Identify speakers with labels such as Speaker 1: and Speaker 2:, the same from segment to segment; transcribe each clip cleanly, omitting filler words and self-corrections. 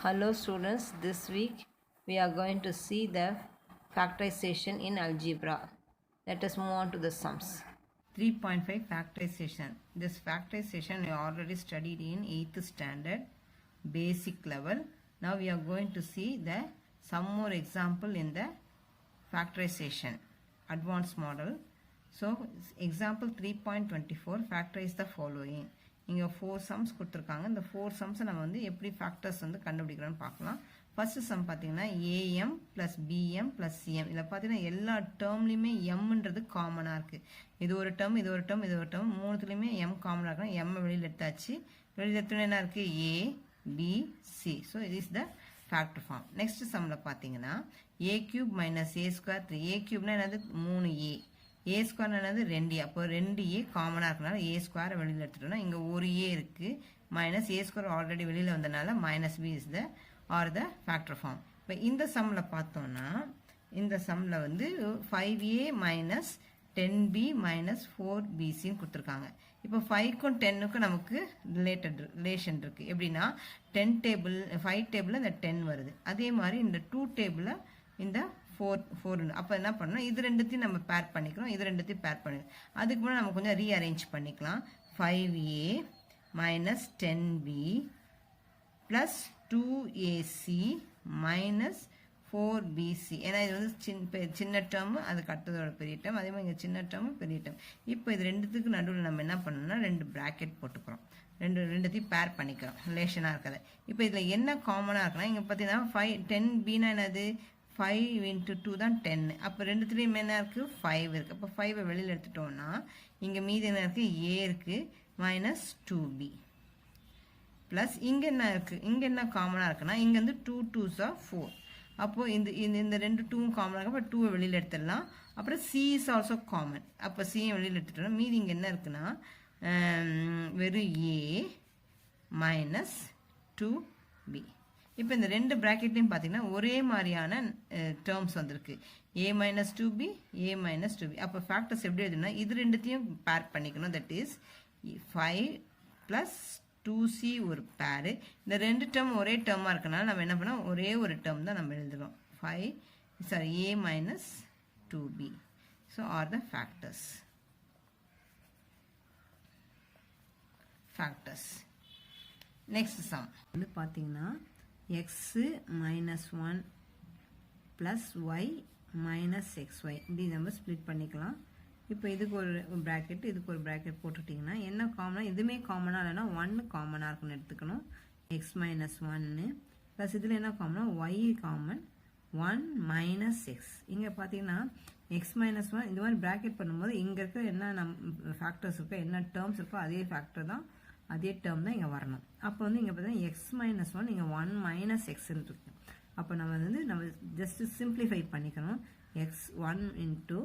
Speaker 1: Hello students, this week we are going to see the factorization in algebra. Let us move on to the sums.
Speaker 2: 3.5 factorization. This factorization we already studied in 8th standard basic level. Now we are going to see some more example in the factorization advanced model. So example 3.24 factorize the following. இங்கே 4 sums கொடுத்துருக்காங்க. இந்த 4 sums நம்ம வந்து எப்படி factors வந்து கண்டுபிடிக்கிறோம்னு பார்க்கலாம். First sum பார்த்தீங்கன்னா am plus bm plus cm. இதில் பார்த்தீங்கன்னா எல்லா டேர்ம்லையுமே mன்றது காமனாக இருக்குது. இது ஒரு டேர்ம், இது ஒரு டேர்ம், இது ஒரு டேர்ம், மூணுத்துலையுமே m காமனாக இருக்குன்னா m வெளியில் எடுத்தாச்சு. வெளியில் எடுத்தோன்னா என்ன இருக்குது? a b c. ஸோ இது is the factor form. Next சம்மில் பார்த்தீங்கன்னா a cube minus a square 3. a cubeனா என்னது? 3a. a ஸ்கொயர் என்னது? 2a. அப்போ 2a காமனாக இருக்கனால a ஸ்கொயரை வெளியில் எடுத்துட்டோம்னா இங்கே ஒரு a இருக்குது. மைனஸ் a ஸ்கொயர் ஆல்ரெடி வெளியில் வந்தனால minus b is the are the factor form. இப்போ இந்த சம்மில் பார்த்தோன்னா இந்த சம்மில் வந்து 5a மைனஸ் 10b மைனஸ் 4bcன்னு கொடுத்துருக்காங்க. இப்போ 5க்கும் 10க்கும் நமக்கு ரிலேஷன் இருக்குது. எப்படின்னா 10 டேபிள் 5 டேபிளில் இந்த 10 வருது. அதே மாதிரி இந்த 2 டேபிளில் இந்த 4 அப்போ என்ன பண்ணணும்? இது ரெண்டுத்தையும் நம்ம பேர் பண்ணிக்கிறோம், இது ரெண்டுத்தையும் பேர் பண்ணிக்கிறோம். அதுக்கு முன்னாடி நம்ம கொஞ்சம் ரீஅரேஞ்ச் பண்ணிக்கலாம். 5a minus 10b plus 2ac minus 4bc. ஏன்னா இது வந்து சின்ன டேர்மு, அதுக்கு அடுத்ததோட பெரிய டேர்ம், அதே மாதிரி இங்கே சின்ன டேர்மு பெரிய டேர்ம். இப்போ இது ரெண்டுத்துக்கு நடுவில் நம்ம என்ன பண்ணணும்னா 2 ப்ராக்கெட் போட்டுக்கிறோம். ரெண்டுத்தையும் பேர் பண்ணிக்கிறோம், ரிலேஷனாக இருக்கிறது. இப்போ இதில் என்ன காமனாக இருக்குன்னா இங்கே பார்த்தீங்கன்னா 10bனா என்னது? 5 into 2 தான் 10. அப்போ ரெண்டுத்துலேயும் என்ன இருக்குது? 5 இருக்குது. அப்போ 5 வெளியில் எடுத்துட்டோம்னா இங்கே மீதி என்ன இருக்குது? a இருக்குது மைனஸ் 2b ப்ளஸ் இங்கே என்ன இருக்குது? இங்கே என்ன காமனாக இருக்குன்னா இங்கே வந்து 2 2s are 4. அப்போது இந்த ரெண்டு 2வும் காமனாக இருக்கும். அப்போ 2வை வெளியில் எடுத்துடலாம். அப்புறம் c is also காமன். அப்போ c வெளியில் எடுத்துட்டோம்னா மீதி இங்கே என்ன இருக்குன்னா வெறும் a மைனஸ் 2b. இப்போ இந்த ரெண்டு ப்ராக்கெட்லையும் பார்த்தீங்கன்னா ஒரே மாதிரியான டேர்ம்ஸ் வந்திருக்கு. a minus 2b, a minus 2b. அப்போ ஃபேக்டர்ஸ் எப்படி எழுதுனா இது ரெண்டுத்தையும் பேர் பண்ணிக்கணும். தட் இஸ் 5 ப்ளஸ் 2c ஒரு பேரு. இந்த ரெண்டு டேர்ம் ஒரே டேர்மாக இருக்கனால நம்ம என்ன பண்ணோம்? ஒரே ஒரு டேர்ம் தான் நம்ம எழுதுகிறோம். a minus 2b. So R the factors. Next sum வந்து பார்த்தீங்கன்னா x minus 1 plus y minus xy இப்படி நம்ம ஸ்ப்ளிட் பண்ணிக்கலாம். இப்போ இதுக்கு ஒரு ப்ராக்கெட், இதுக்கு ஒரு ப்ராக்கெட் போட்டுட்டிங்கன்னா என்ன காமனாக? எதுவுமே காமனாக இல்லைன்னா 1 காமனாக இருக்குன்னு எடுத்துக்கணும். x மைனஸ் 1 ப்ளஸ் இதில் என்ன காமனா? y common 1 minus x. இங்கே பார்த்தீங்கன்னா x மைனஸ் 1 இந்த மாதிரி ப்ராக்கெட் பண்ணும்போது இங்கே இருக்க என்ன ஃபேக்டர்ஸ் இருக்கோ, என்ன டேர்ம்ஸ் இருக்கோ அதே ஃபேக்டர் தான், அதே டேர்ம் தான் இங்கே வரணும். அப்போ வந்து இங்கே பார்த்தீங்கன்னா எக்ஸ் மைனஸ் 1 இங்கே 1 மைனஸ் எக்ஸ்ன்னு இருக்கு. அப்போ நம்ம ஜஸ்ட் சிம்பிளிஃபை பண்ணிக்கணும். எக்ஸ் 1 இன்ட்டு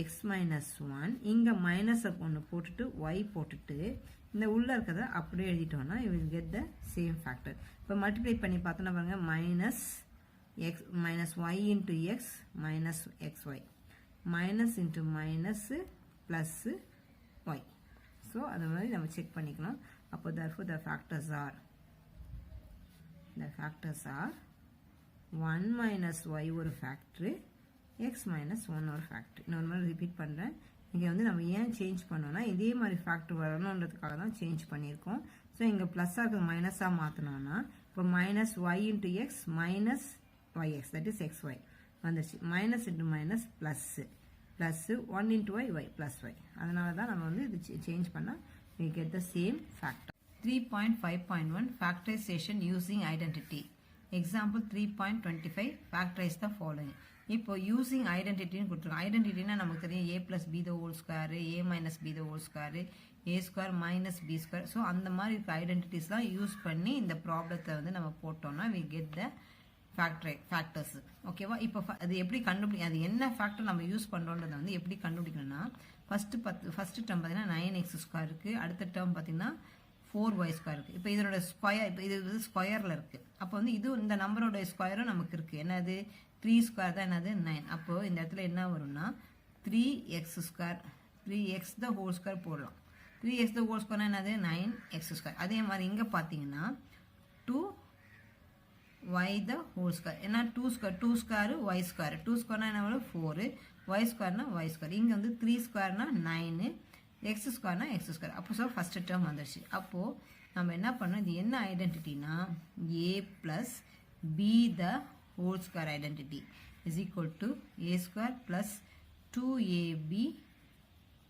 Speaker 2: எக்ஸ் மைனஸ் 1 இங்கே மைனஸ் ஒன்று போட்டுட்டு ஒய் போட்டுட்டு இந்த உள்ளே இருக்கிறத அப்படியே எழுதிட்டோம்னா you will get the same factor. இப்போ மல்டிப்ளை பண்ணி பார்த்தோன்னா பாருங்க minus x minus y into x minus x y minus into minus plus y. So அது மாதிரி நம்ம செக் பண்ணிக்கலாம். அப்போ therefore the factors are 1 minus y ஒரு ஃபேக்ட்ரு, x minus 1 ஒரு ஃபேக்ட்ரு. இன்னொரு மாதிரி ரிப்பீட் பண்ணுறேன். இங்கே வந்து நம்ம ஏன் சேஞ்ச் பண்ணோன்னா இதே மாதிரி ஃபேக்ட்ரு வரணுன்றதுக்காக தான் சேஞ்ச் பண்ணியிருக்கோம். ஸோ இங்கே ப்ளஸ்ஸாக இருக்குது மைனஸாக மாற்றினோன்னா இப்போ minus y into x minus y x that is x y வந்துருச்சு. Minus into minus plus plus 1 into y, y plus y. அதனால தான் நம்ம வந்து இது சேஞ்ச் பண்ணால் we get the same factor. 3.5.1 factorization using identity. Example 3.25 factorize the following. இப்போ using ஐடென்டிட்டின்னு கொடுத்துருக்கோம். ஐடென்டிட்டினா நமக்கு தெரியும் a plus b the whole square, a minus b the whole square, a square minus b square. So அந்த மாதிரி இருக்க ஐடென்டிட்டிஸ்லாம் use பண்ணி இந்த ப்ராப்ளத்தை வந்து நம்ம போட்டோம்னா we get the ஃபேக்டர்ஸ். ஓகேவா? இப்போ அது எப்படி அது என்ன ஃபேக்டர் நம்ம யூஸ் பண்ணுறோன்றதை வந்து எப்படி கண்டுபிடிக்கணும்னா ஃபஸ்ட்டு டேர்ம் பார்த்தீங்கன்னா 9x ஸ்கொயர் இருக்குது. அடுத்த டேர்ம் பார்த்தீங்கன்னா 4y ஸ்கொயர் இருக்குது. இப்போ இதனோட ஸ்கொயர், இப்போ இது வந்து ஸ்கொயரில் இருக்குது. அப்போ வந்து இது இந்த நம்பரோட ஸ்கொயரும் நமக்கு இருக்குது. என்னது? 3 ஸ்கொயர் தான் என்னது? 9. அப்போது இந்த இடத்துல என்ன வரும்னா 3x square 3x the whole square போடலாம். 3x த ஹோல் ஸ்கொயர்னா என்னது? 9x square. அதே மாதிரி இங்கே பார்த்தீங்கன்னா 2 y the whole square. ஏன்னா 2 square y square. 2 square என்ன வரும் 4, y square y square. இங்க வந்து 3 square 9, x square x square. அப்போ so first term வந்துருச்சு. அப்போ நம்ம என்ன பண்ணோம், இது என்ன ஐடென்டிட்டினா a plus b the whole square identity is equal to a square plus 2ab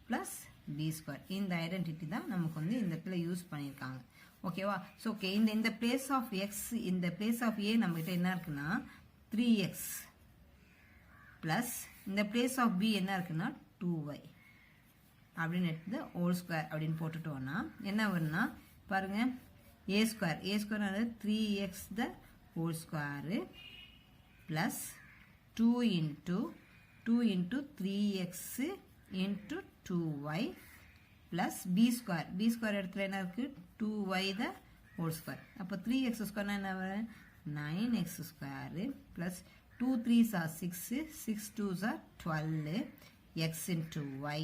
Speaker 2: plus b square. இந்த ஐடென்டிட்டி தான் நமக்கு வந்து இந்த இடத்துல யூஸ் பண்ணியிருக்காங்க. ஓகேவா? ஸோ ஓகே, இந்த பிளேஸ் ஆஃப் எக்ஸ், இந்த பிளேஸ் ஆஃப் ஏ நம்மகிட்ட என்ன இருக்குன்னா 3x ப்ளஸ் இந்த பிளேஸ் ஆஃப் பி என்ன இருக்குன்னா 2y அப்படின்னு எடுத்து ஹோல் ஸ்கொயர் அப்படின்னு போட்டுட்டோம்னா என்ன வரும்னா பாருங்க, a square 3x the whole square plus 2 into 3x into 2y plus b square இடத்துல என்ன இருக்கு 2y the whole square. அப்போ 3x square என்ன வரும் 9x square plus 2 3s are 6, 6 2s are 12 x into y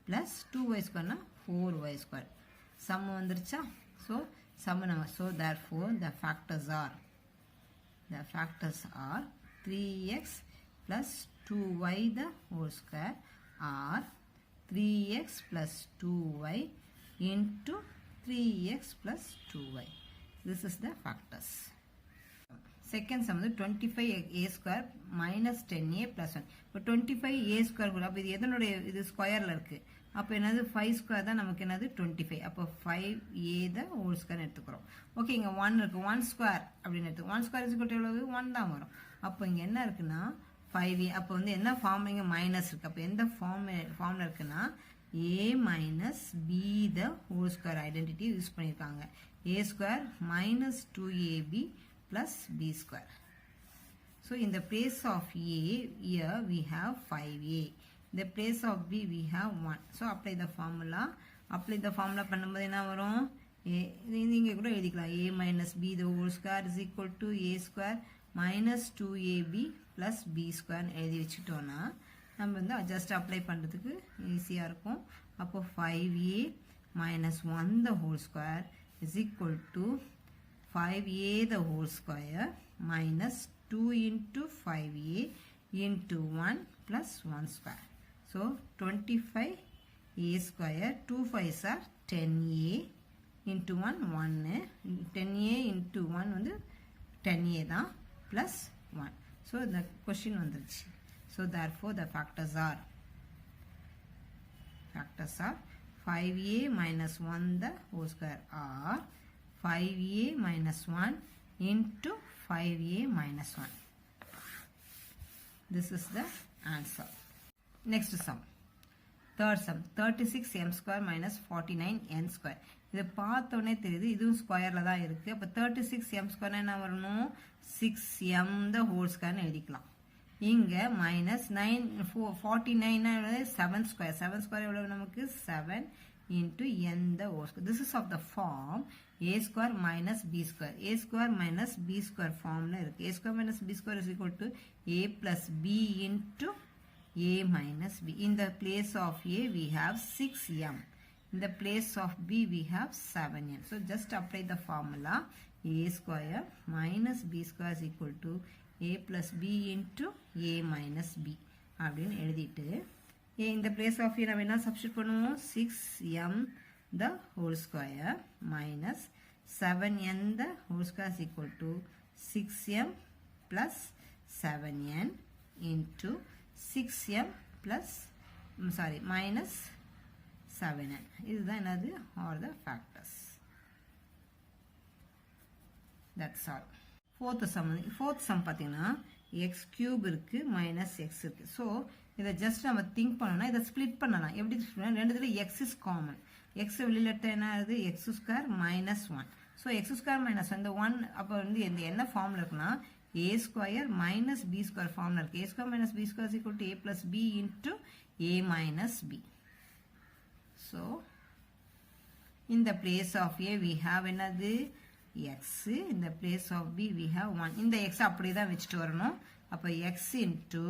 Speaker 2: plus 2y square na 4y square. sum வந்துருச்சா? so sum நம்ம so therefore the factors are 3x plus 2y the whole square are 3x plus 2y into 3x plus 2y. This is the factors. Second sum is 25a square minus 10a plus 1. இப்போ 25a square கூட அப்போ இது எதனுடைய இது ஸ்கொயரில் இருக்குது. அப்போ என்னது 5 square தான் நமக்கு என்னது 25. அப்போ 5a the whole square எடுத்துக்கிறோம். ஓகே, இங்கே 1 இருக்குது, 1 ஸ்கொயர் அப்படின்னு எடுத்துக்கோம். 1 ஸ்கொயர் இஸ் எவ்வளவு 1 தான் வரும். அப்போ இங்கே என்ன இருக்குன்னா 5a. அப்போ வந்து என்ன ஃபார்ம் இங்கே மைனஸ் இருக்குது. அப்போ எந்த ஃபார்மில் இருக்குன்னா a minus b the whole square identity use பண்ணியிருக்காங்க. a square minus 2ab plus b square. So in the place of a, here we have 5a. In the place of b we have 1. So apply the formula. பண்ணும்போது என்ன வரும், நீங்கள் கூட எழுதிக்கலாம் a minus b the whole square is equal to a square minus 2ab plus b square எழுதி வச்சுட்டோன்னா நம்ம வந்து just apply பண்ணுறதுக்கு ஈஸியாக இருக்கும். அப்போ 5a minus 1 the whole square is equal to 5a the whole square minus 2 into 5a into 1 plus 1 square. So 25a square, 2 5s are 10a into 1 1, 10a into 1 வந்து 10a தான் plus 1. So the question வந்துருச்சு. So therefore the factors are 5a minus 1 the whole square are 5a minus 1 into 5a minus 1. This is the answer. Next sum. Third sum 36m square minus 49n square. இது பார்த்தோன்னே தெரியுது இதுவும் ஸ்கொயரில் தான் இருக்குது. அப்போ 36m square என்ன வரணும் 6m the whole square எழுதிக்கலாம். இங்கே மைனஸ் 49 7 ஸ்கொயர், 7 ஸ்கொயர் எவ்வளோ நமக்கு 7 into n the whole square. This is of the form a square minus b square. a square minus b square formula இருக்கு. a square minus b square is equal to a plus b into a minus b. In the place of a we have 6m. In the place of b we have 7n. So just apply the formula a square minus b square is equal to a plus b into a minus b அப்படின்னு எழுதிட்டு in the place of a நம்ம என்ன substitute பண்ணுவோம் 6m the whole square minus 7n the whole square is equal to 6m plus 7n into 6m plus minus 7n. இதுதான் என்னது are the factors. That's all. Fourth sum பார்த்தீங்கன்னா x cube இருக்கு minus x இருக்கு. So இதை just நம்ம think பண்ணோம்னா இதை split பண்ணலாம். எப்படி ரெண்டுத்துல x இஸ் காமன். x வெளியில் எடுத்த என்ன ஆகுது x square minus 1. So x square minus இந்த 1 அப்போ வந்து என்ன ஃபார்மில் இருக்குன்னா a square minus b square ஃபார்மில் இருக்கு. a square minus b square is equal to a plus b into a minus b. So in the place of a we have என்னது x, in the place of b we have 1. இந்த x அப்படியே தான் வச்சுட்டு வரணும். அப்போ x into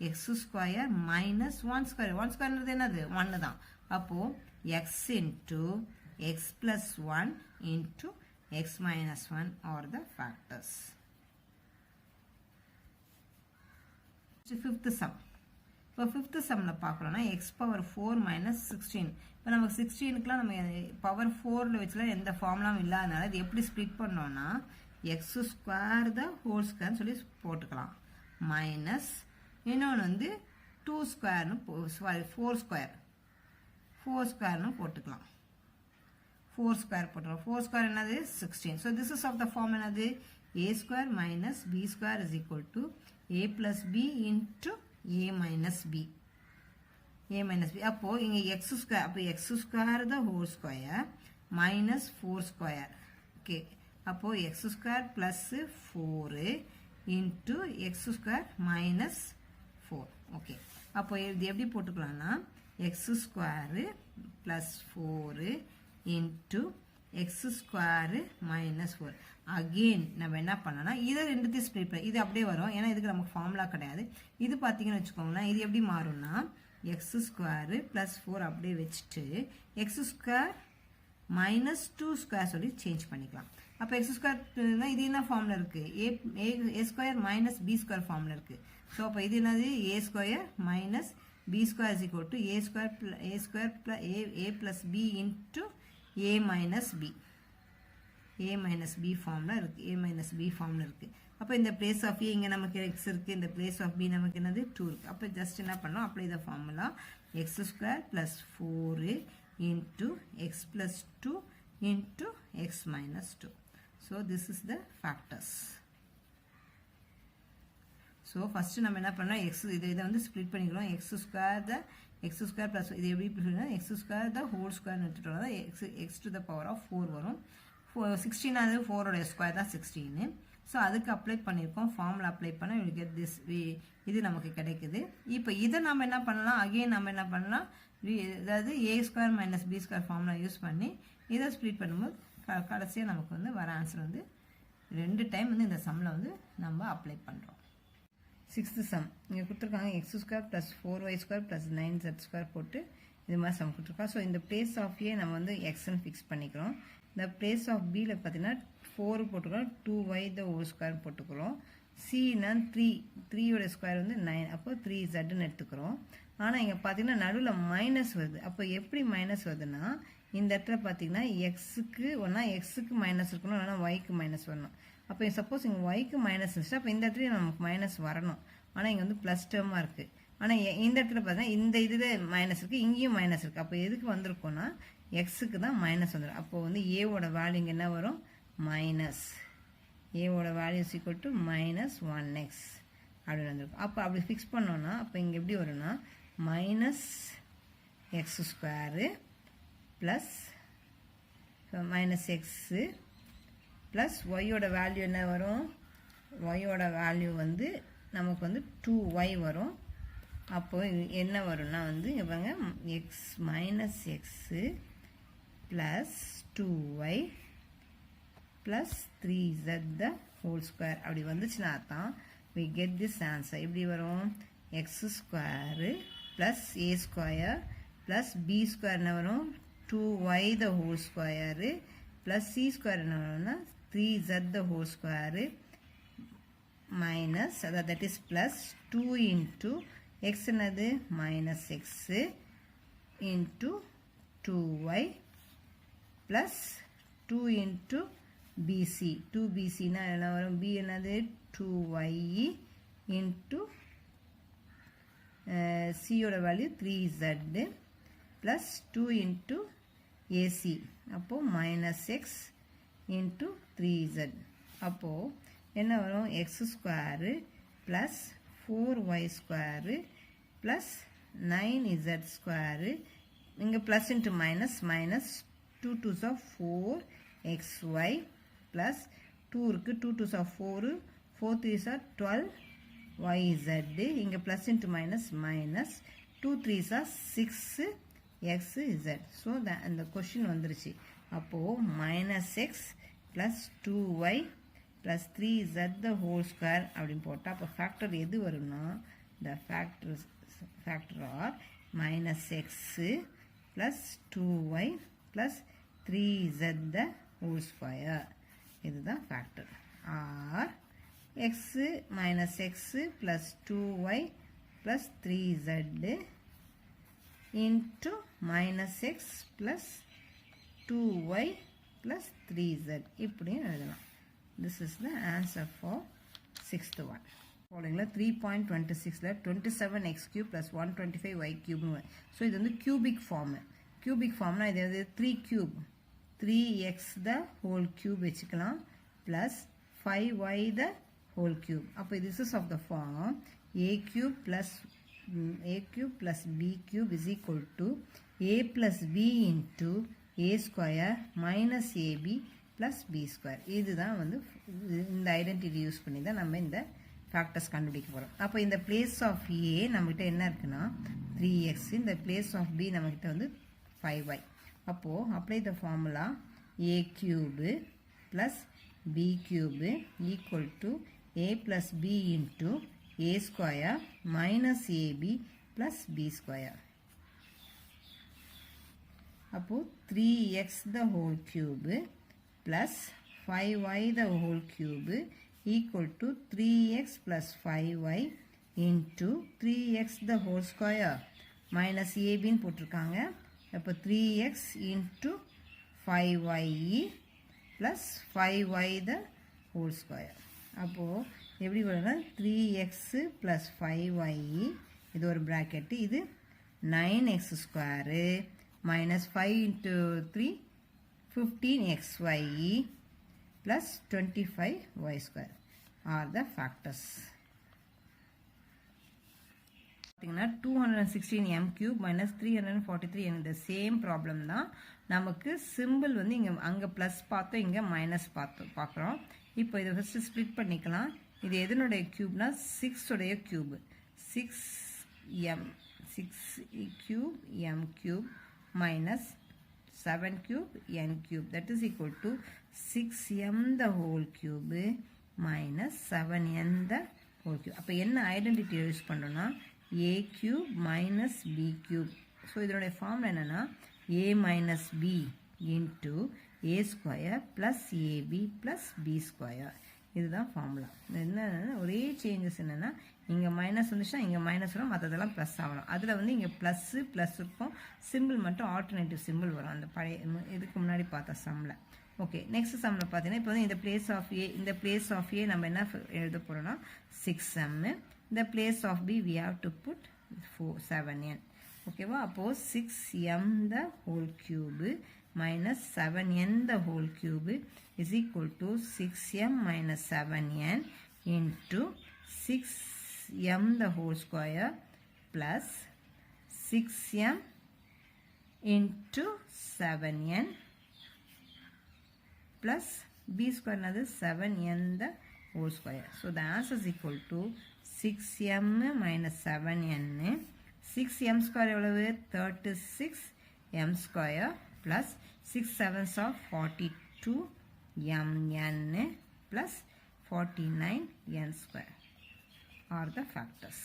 Speaker 2: x square minus 1 square. 1 square என்னது 1 தான். அப்போ x into x plus 1 into x minus 1 are the factors. Fifth some. இப்போ ஃபிஃப்த்து சம்மில் பார்க்குறோன்னா எக்ஸ் பவர் 4 மைனஸ் 16. இப்போ நமக்கு 16க்குலாம் நம்ம பவர் 4ல் வச்சுலாம் எந்த ஃபார்முலாவும் இல்லாதனால இது எப்படி ஸ்ப்ளிட் பண்ணோன்னா எக்ஸ் ஸ்கொயர் த ஹோல் ஸ்கொயர்னு சொல்லி போட்டுக்கலாம். மைனஸ் இன்னொன்று வந்து 2 ஸ்கொயர்னு சாரி 4 ஸ்கொயர்னு போட்டுக்கலாம். 4 ஸ்கொயர் போட்டுக்கலாம். 4 ஸ்கொயர் என்னது 16. So this is of the form என்னது a square minus b square is equal to a plus b into a minus b. அப்போது இங்கே எக்ஸ் ஸ்கொயர், அப்போ x square the whole square minus 4 square. Okay, அப்போது x square plus 4 into x square minus 4. Okay, அப்போ இது எப்படி போட்டுக்கலாம்னா x square plus 4 into x square minus 4. Again நம்ம என்ன பண்ணோன்னா இதை ரெண்டுத்தையும் ஸ்ப்ளிட் பண்ணி இது அப்படியே வரும். ஏன்னா இதுக்கு நமக்கு ஃபார்முலா கிடையாது. இது பார்த்தீங்கன்னு வச்சுக்கோங்களேன், இது எப்படி மாறும்னா எக்ஸ் ஸ்கொயரு ப்ளஸ் 4 அப்படியே வச்சுட்டு எக்ஸ் ஸ்கொயர் மைனஸ் 2 ஸ்கொயர் சொல்லி சேஞ்ச் பண்ணிக்கலாம். அப்போ எக்ஸ் ஸ்கொயர் இது என்ன ஃபார்மில் இருக்குது, a square minus b square ஃபார்மில் இருக்குது. ஸோ அப்போ இது என்னது a square minus b square is equal to a square a plus b into a minus b. A minus b ஃபார்மில் இருக்குது. ஏ மைனஸ் பி ஃபார்மில் இருக்குது. அப்போ இந்த பிளேஸ் ஆஃப் ஏ இங்கே நமக்கு எக்ஸ் இருக்குது, இந்த பிளேஸ் ஆஃப் பி நமக்கு என்னது 2 இருக்குது. அப்போ ஜஸ்ட் என்ன பண்ணோம், apply the formula X square plus 4 into X plus 2 into x minus 2. So this is the factors. So first நம்ம என்ன பண்ணோம், இதை வந்து ஸ்ப்ளிட் பண்ணிக்கிறோம். எக்ஸ் ஸ்கொயர் ப்ளஸ் இது எப்படி சொல்லுங்கள், எக்ஸ் ஸ்கொயர் த ஹோல் ஸ்கொயர்னு எடுத்துகிட்டு தான் x to the power of 4 வரும். 16 அது 4ஓட ஸ்கொயர் தான் 16. ஸோ அதுக்கு அப்ளை பண்ணியிருக்கோம். ஃபார்முலா அப்ளை பண்ண யூ கெட் திஸ். இது நமக்கு கிடைக்குது. இப்போ இதை நம்ம என்ன பண்ணலாம், அகெயின் நம்ம என்ன பண்ணலாம், அதாவது a square minus b square formula use பண்ணி இதை ஸ்ப்ளிட் பண்ணும்போது கடைசியாக நமக்கு வந்து வர ஆன்சர் வந்து 2 டைம் வந்து இந்த சம்மில் வந்து நம்ம அப்ளை பண்ணுறோம். 6th சம் இங்கே கொடுத்துருக்காங்க X square plus 4y square plus 9z square போட்டு இது மாதிரி சம் கொடுத்துருக்கோம். ஸோ இந்த பிளேஸ் ஆஃப் ஏ நம்ம வந்து எக்ஸ்ன்னு ஃபிக்ஸ் பண்ணிக்கிறோம். இந்த பிளேஸ் ஆஃப் பியில் பார்த்தீங்கன்னா 4 போட்டுக்கிறோம், 2y த ஹோல் ஸ்கொயர் போட்டுக்கிறோம். சின்னா 3யோட ஸ்கொயர் வந்து 9, அப்போ 3zன்னு எடுத்துக்கிறோம். ஆனால் இங்கே பார்த்தீங்கன்னா நடுவில் மைனஸ் வருது. அப்போ எப்படி மைனஸ் வருதுன்னா இந்த இடத்துல பார்த்தீங்கன்னா எக்ஸுக்கு மைனஸ் இருக்கணும், இல்லைனா ஒய்க்கு மைனஸ் வரணும். அப்போ சப்போஸ் இங்கே ஒய்க்கு மைனஸ் இருந்துச்சுன்னா அப்போ இந்த இடத்துல நமக்கு மைனஸ் வரணும். ஆனால் இங்கே வந்து ப்ளஸ் டேர்மாக இருக்குது. ஆனால் இந்த இடத்துல பார்த்தீங்கன்னா இந்த இதில் மைனஸ் இருக்குது, இங்கேயும் மைனஸ் இருக்குது. அப்போ எதுக்கு வந்திருக்கோன்னா எக்ஸுக்கு தான் மைனஸ் வந்துடும். அப்போது வந்து ஏவோட வேல்யூ இங்கே என்ன வரும், மைனஸ் ஏவோட value is equal to minus 1x அப்படின்னு வந்துருக்கும். அப்போ அப்படி ஃபிக்ஸ் பண்ணோன்னா அப்போ இங்கே எப்படி வரும்னா minus X square plus minus x plus ஒய்யோட வேல்யூ என்ன வரும், ஒய்யோட வேல்யூ வந்து நமக்கு வந்து 2y வரும். அப்போது என்ன வரும்னா வந்து இங்கே பாருங்க x minus x plus 2y plus 3z the whole square அப்படி வந்துச்சுன்னா தான் we get this answer. எப்படி வரும், x square plus a square plus b square என்ன வரும் 2y the whole square plus c square என்ன வரும்னா 3z the whole square minus அதாவது that is plus 2 into x என்னது minus x into 2y plus 2 into bc 2bcனா என்ன வரும், b என்னது 2y இன்ட்டு சியோட value 3z plus 2 into ac அப்போது மைனஸ் எக்ஸ் இன்ட்டு 3z. அப்போது என்ன வரும், x square plus 4y square plus 9z square இங்கே plus into minus minus 2 2s of 4xy plus 2 இருக்குது 2 2s of 4 4 3s of 12yz இங்கே plus into minus minus 2 3s of 6xz. So அந்த question வந்துருச்சு. அப்போது minus x plus 2y plus 3z the whole square அப்படின்னு போட்டால் அப்போ factor எது வரும்னா the factor are minus x plus 2y plus 3z the whole square இதுதான் factor. Or x minus x plus 2y plus 3z into minus x plus 2y plus 3z இப்படியும் எழுதலாம். This is the answer for sixth one. Following 3.26 27x cube plus 125y cube. So இது வந்து cubic form. Cubic formனா இது 3 cube 3x the whole cube வச்சுக்கலாம் plus 5y the whole cube. அப்போ this is of the form a cube plus b cube is equal to a plus b into a square minus ab plus b square. இதுதான் வந்து இந்த identity use பண்ணி தான் நம்ம இந்த factors கண்டுபிடிக்க போகிறோம். அப்போ இந்த பிளேஸ் ஆஃப் a நம்மகிட்ட என்ன இருக்குன்னா 3x, இந்த பிளேஸ் ஆஃப் b நம்மகிட்ட வந்து 5y. அப்போது apply the formula a cube plus b cube equal to a plus b into a square minus ab plus b square. அப்போது 3x the whole cube plus 5y the whole cube equal to 3x plus 5y into 3x the whole square minus ab ன்னு போட்டிருக்காங்க. அப்போ 3x into 5y plus 5y the whole square. அப்போது எப்படி வரும்னா 3x plus 5y இது ஒரு bracket, இது 9x square minus 5 into 3 15xy plus 25y square are the factors. பார்த்தீங்கன்னா 216m cube minus 343 இந்த சேம் ப்ராப்ளம் தான். நமக்கு சிம்பிள் வந்து இங்கே அங்கே ப்ளஸ் பார்த்தோம், இங்கே மைனஸ் பார்க்குறோம். இப்போ இதை ஃபஸ்ட்டு ஸ்ப்ளிட் பண்ணிக்கலாம். இது எதனுடைய க்யூப்னா 6உடைய cube 6m 6 cube m cube minus 7 cube n cube that is equal to 6m the whole cube minus 7n the whole cube. அப்போ என்ன ஐடென்டிட்டி யூஸ் பண்ணுறோன்னா a cube minus b cube. So இதனுடைய formula என்னென்னா a minus b into a square plus ab plus b square. இதுதான் formula. என்ன ஒரே changes என்னென்னா இங்கே மைனஸ் வந்துச்சுன்னா இங்கே மைனஸ் வரும், மற்றதெல்லாம் ப்ளஸ் ஆகணும். அதில் வந்து இங்கே ப்ளஸ் இருக்கும், சிம்பிள் மட்டும் ஆல்டர்னேட்டிவ் சிம்பிள் வரும் அந்த பழைய இதுக்கு முன்னாடி பார்த்த சம்மில். ஓகே, நெக்ஸ்ட் சம்மில் பார்த்தீங்கன்னா இப்போ வந்து இந்த பிளேஸ் ஆஃப் ஏ நம்ம என்ன எழுத போகிறோம்னா 6m. இந்த place of b we have to put 7n. ஓகேவா? அப்போது 6m the whole cube minus 7n the whole cube is equal to 6m minus 7n into 6m the whole square plus 6m into 7n plus b square another 7n the whole square. So the answer is equal to 6m minus 7n. 6m square எவ்வளவு 36m square plus 6 7s of 42 mn plus 49n square are the factors.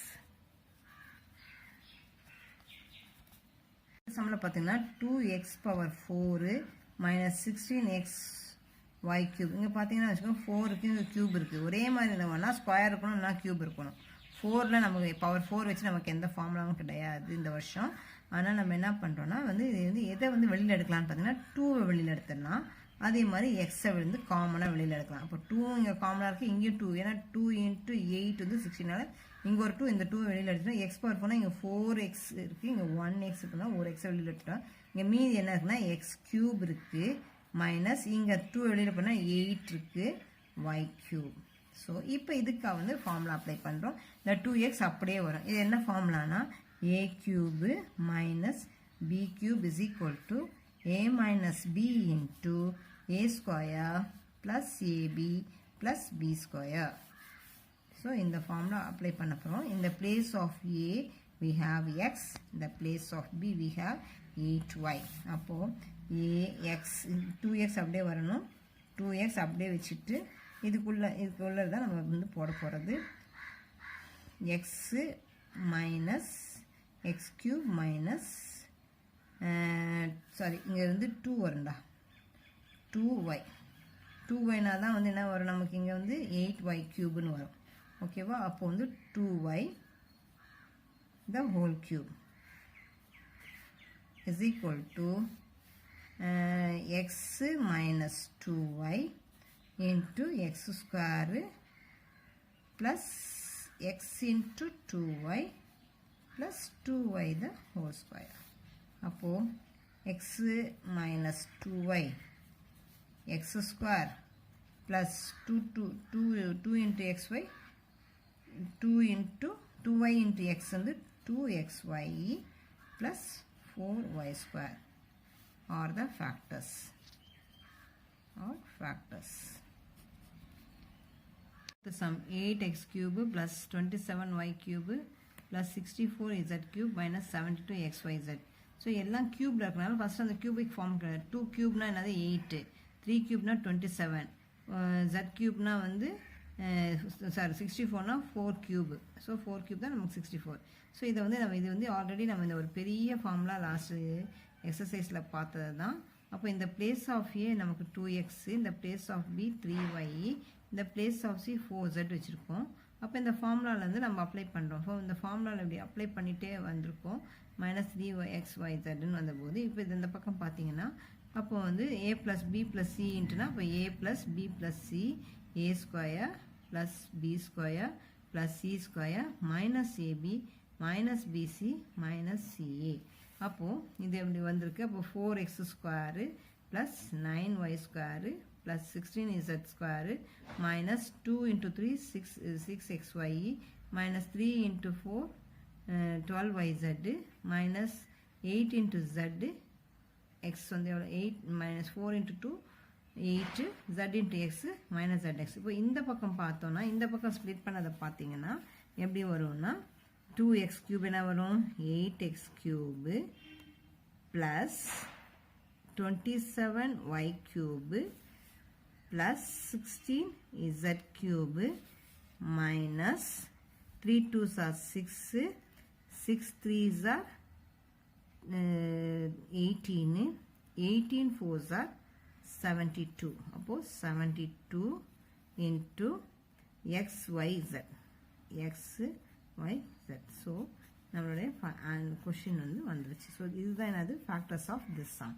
Speaker 2: சம்மில் பார்த்தீங்கன்னா 2x power 4 minus 16x y cube. இங்கே பார்த்தீங்கன்னா வச்சுக்கோங்க 4க்கு இங்கே cube இருக்குது. ஒரே மாதிரி இருந்தோம்னா ஸ்கொயர் இருக்கணும், இல்லைனா க்யூப் இருக்கணும். 4ல் நமக்கு பவர் 4 வச்சு நமக்கு எந்த ஃபார்முலாவும் கிடையாது இந்த வருஷம். ஆனால் நம்ம என்ன பண்ணுறோன்னா வந்து இது வந்து எதை வந்து வெளியில் எடுக்கலான்னு பார்த்தீங்கன்னா 2வை வெளியில் எடுத்துடலாம். அதே மாதிரி எக்ஸை வந்து காமனாக வெளியில் எடுக்கலாம். அப்போ 2 இங்கே காமனாக இருக்குது, இங்கேயும் 2. ஏன்னா 2 into 8 வந்து 16. இங்கே ஒரு 2, இந்த 2 வெளியில் எடுத்துட்டோம். எக்ஸ் பவர் போனால் இங்கே 4x இருக்குது, இங்கே 1x இருக்குன்னா ஒரு எக்ஸை வெளியில் எடுத்துட்டோம். இங்கே மீதி என்ன இருக்குன்னா எக்ஸ் க்யூப் இருக்குது மைனஸ் இங்கே 2 வெளியில் போனால் 8 இருக்குது y cube. ஸோ இப்போ இதுக்காக வந்து ஃபார்முலா அப்ளை பண்ணுறோம். இந்த 2x அப்படியே வரும். இது என்ன ஃபார்முலானா a cube minus b cube is equal to a minus b into a square plus ab plus b square. So in the formula apply பண்ண போறோம். In the place of a we have x, in the place of b we have 8y. அப்போ ax 2x அப்படியே வரணும். 2x அப்படியே வச்சிட்டு இதுக்குள்ள தான் நம்ம வந்து போட போறது. x minus x cube minus sorry இங்க இருந்து 2 வரும்டா. 2y 2y னா தான் வந்து என்ன வரும் நமக்கு இங்க வந்து 8y cube னு வரும். ஓகேவா? அப்போ வந்து 2y the whole cube is equal to x minus 2y into x square plus x into 2y plus 2y the whole square. அப்போ x minus 2y x square plus 2 into xy 2y into x and 2xy plus 4y square are the factors. The sum 8x cube plus 27y cube plus 64z cube minus 72xyz. So எல்லாம் cube இருக்கனால first அந்த cubic form 2 cube னா என்னது 8, 3 cube னா 27, z cube னா வந்து 64 னா 4 cube. So 4 cube தான் நமக்கு 64. So இது வந்து ஆல்ரெடி நம்ம இந்த ஒரு பெரிய ஃபார்முலா லாஸ்ட் எக்ஸசைஸில் பார்த்தது தான். அப்போ இந்த பிளேஸ் ஆஃப் ஏ நமக்கு 2x, இந்த பிளேஸ் ஆஃப் பி 3y, இந்த பிளேஸ் ஆஃப் சி 4z வச்சுருக்கோம். அப்போ இந்த ஃபார்முலாவிலேருந்து நம்ம அப்ளை பண்ணுறோம். ஸோ இந்த ஃபார்முலாவில் இப்படி அப்ளை பண்ணிகிட்டே வந்திருக்கோம். -3xyzன்னு வந்தபோது இப்போ இது இந்த பக்கம் பார்த்தீங்கன்னா அப்போ வந்து a + b + c இன்ட்டுனா அப்போ a + b + c a square plus b square plus c square minus ab minus bc minus ca. அப்போது இது எப்படி வந்திருக்கு? அப்போ 4x square plus 9y square plus 16z square minus 2 × 3 6xy minus 3 × 4 12yz minus 8 × z x வந்து எவ்வளோ 8 minus 4 × 2 8 z × x minus zx. இப்போ இந்த பக்கம் பார்த்தோன்னா இந்த பக்கம் ஸ்ப்ளிட் பண்ணதை பார்த்தீங்கன்னா எப்படி வரும்னா 2x cube என்ன வரும்? 8x cube plus 27y cube plus 16z cube minus 3 2s are 6, 6 3s are 18, 18 4s are 72. அப்போ 72 into xyz. ஸோ நம்மளுடைய கொஷின் வந்துருச்சு. ஸோ இதுதான் என்னது? Factors of this some.